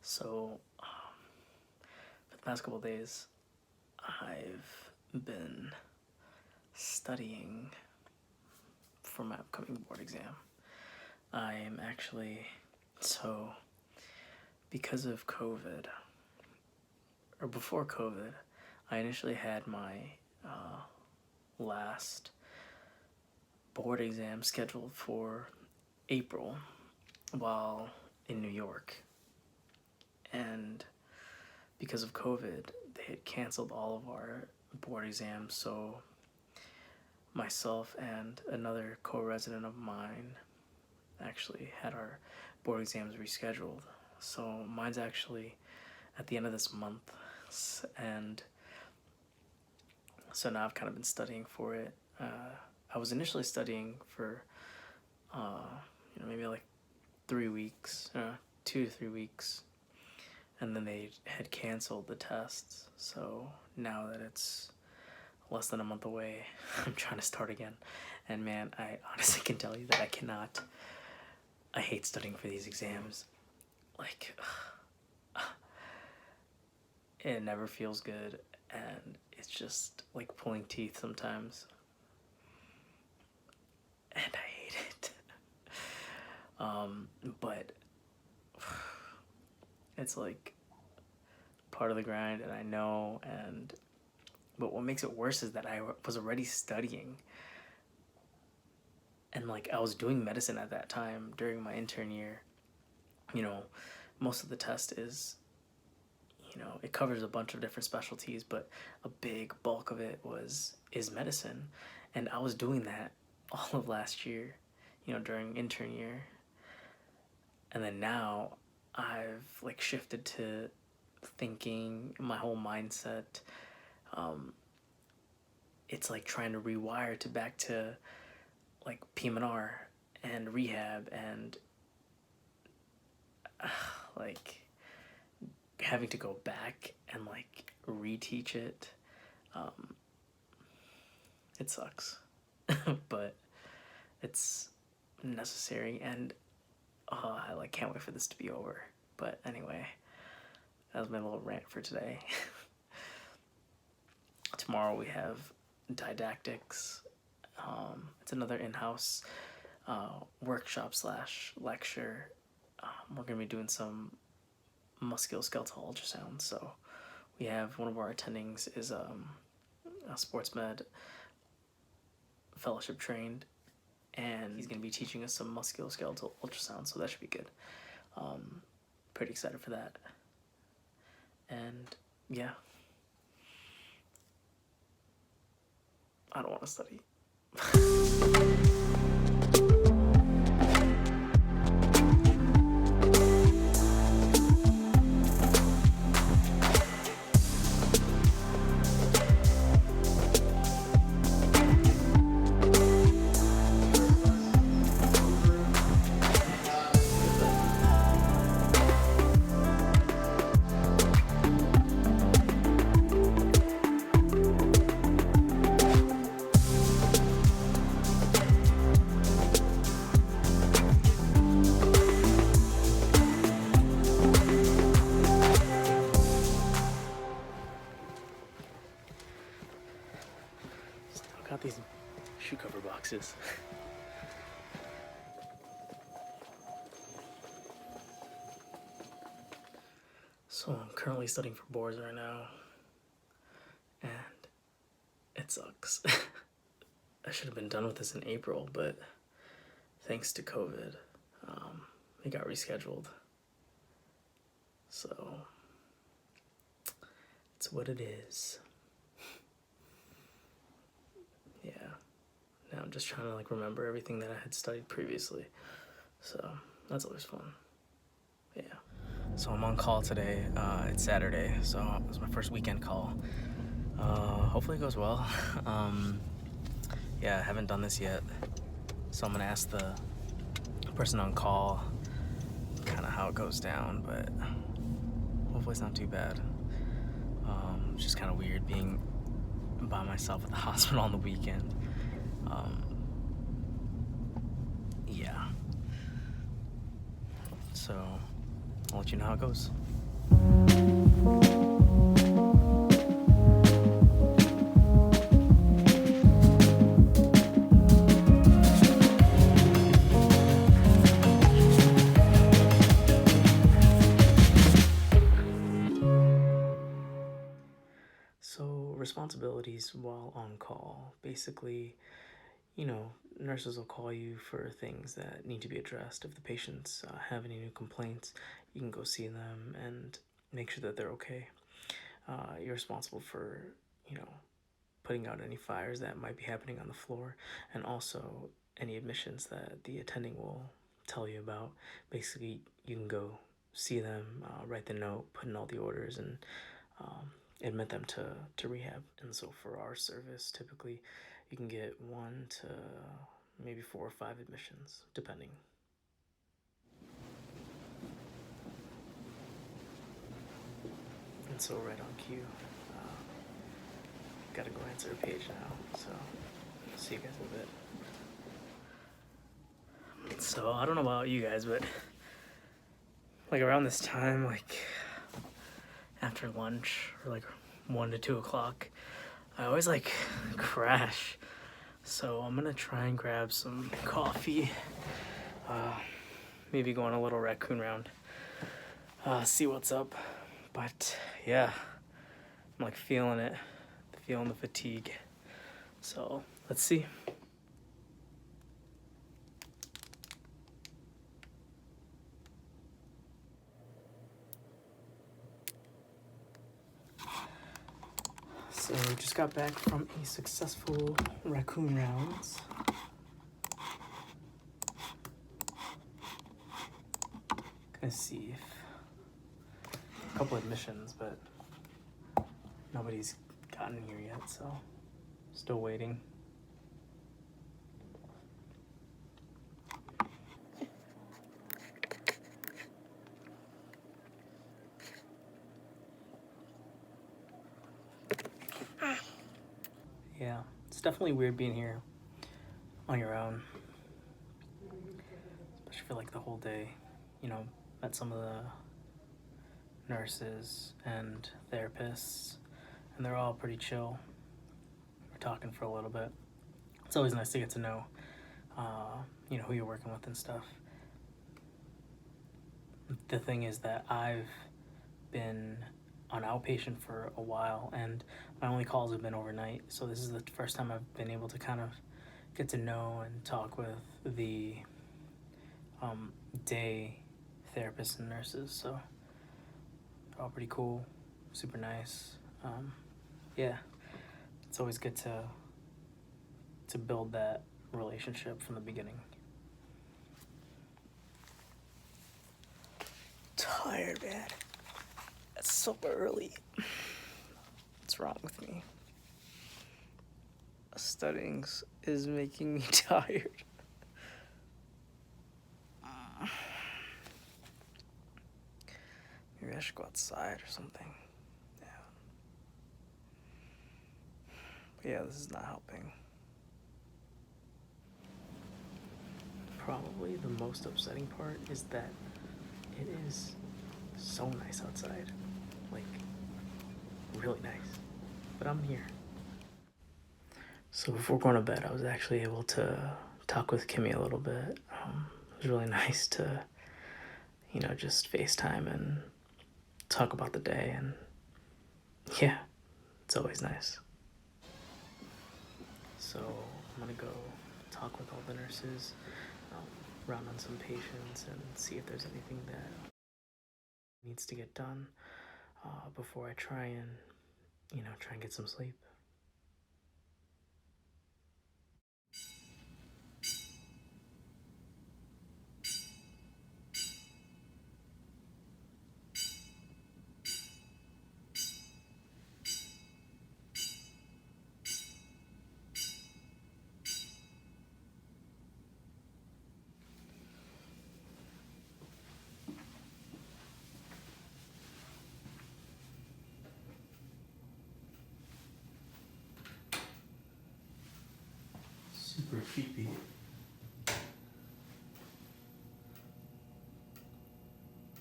So, for the past couple days, I've been studying for my upcoming board exam. I am actually, so, because of COVID, or before COVID, I initially had my last board exam scheduled for April while in New York. And because of COVID, they had canceled all of our board exams, so myself and another co-resident of mine actually had our board exams rescheduled. So mine's actually at the end of this month, and so now I've kind of been studying for it. I was initially studying for maybe like 3 weeks, 2 to 3 weeks, and then they had canceled the tests. So now that it's less than a month away, I'm trying to start again. And man, I honestly can tell you that I hate studying for these exams. Like, it never feels good, and it's just like pulling teeth sometimes. And I hate it. But it's like part of the grind, and I know, but what makes it worse is that I was already studying, and like I was doing medicine at that time during my intern year. Most of the test is, it covers a bunch of different specialties, but a big bulk of it is medicine, and I was doing that all of last year, during intern year. And then now I've like shifted to thinking, my whole mindset, it's like trying to rewire back to like PM&R and rehab, and like having to go back and like reteach it. It sucks. But it's necessary, and I like can't wait for this to be over. But anyway, that was my little rant for today. Tomorrow we have didactics. It's another in-house workshop / lecture. We're gonna be doing some musculoskeletal ultrasound. So we have one of our attendings is a sports med fellowship trained, and he's gonna be teaching us some musculoskeletal ultrasound. So that should be good. Pretty excited for that. And yeah, I don't want to study. Got these shoe cover boxes. So I'm currently studying for boards right now, and it sucks. I should have been done with this in April, but thanks to COVID, it got rescheduled. So it's what it is. Yeah. Now I'm just trying to like remember everything that I had studied previously. So that's always fun. Yeah. So I'm on call today. It's Saturday, so it was my first weekend call. Hopefully it goes well. Yeah, I haven't done this yet, so I'm gonna ask the person on call kind of how it goes down, but hopefully it's not too bad. It's just kind of weird being by myself at the hospital on the weekend. Yeah. So I'll let you know how it goes. So, responsibilities while on call. Basically, nurses will call you for things that need to be addressed. If the patients have any new complaints, you can go see them and make sure that they're okay. You're responsible for, putting out any fires that might be happening on the floor, and also any admissions that the attending will tell you about. Basically, you can go see them, write the note, put in all the orders, and admit them to rehab. And so for our service, typically you can get 1 to maybe 4 or 5 admissions, depending. And so right on cue, gotta go answer a page now, so see you guys in a bit. So I don't know about you guys, but like around this time, like after lunch or like 1 to 2 o'clock, I always like crash. So I'm gonna try and grab some coffee, maybe go on a little raccoon round, see what's up. But yeah, I'm like feeling it, feeling the fatigue. So let's see. So just got back from a successful raccoon rounds. Gonna see if a couple admissions, but nobody's gotten here yet, so still waiting. Yeah, it's definitely weird being here on your own, especially for like the whole day. Met some of the nurses and therapists, and they're all pretty chill. We're talking for a little bit. It's always nice to get to know, who you're working with and stuff. The thing is that I've been on outpatient for a while, and my only calls have been overnight, so this is the first time I've been able to kind of get to know and talk with the day therapists and nurses. So they're all pretty cool, super nice. Yeah, it's always good to build that relationship from the beginning. Tired, man. It's so early. What's wrong with me? Studying is making me tired. Maybe I should go outside or something. Yeah. But yeah, this is not helping. Probably the most upsetting part is that it is so nice outside. Like, really nice. But I'm here. So before going to bed, I was actually able to talk with Kimmy a little bit. It was really nice to, just FaceTime and talk about the day, and yeah, it's always nice. So I'm gonna go talk with all the nurses, round on some patients, and see if there's anything that needs to get done before I try and get some sleep. Super creepy.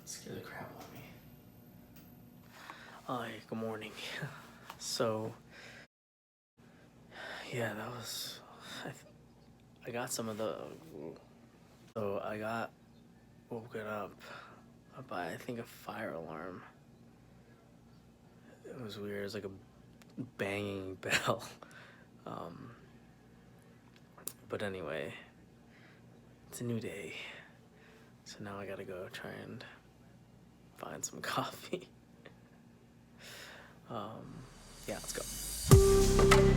Scare the crap Hi, good morning. So, yeah, that was. I got some of the. So I got woken up by, I think, a fire alarm. It was weird. It was like a banging bell. Um, but anyway, it's a new day. So now I gotta go try and find some coffee. Yeah, let's go.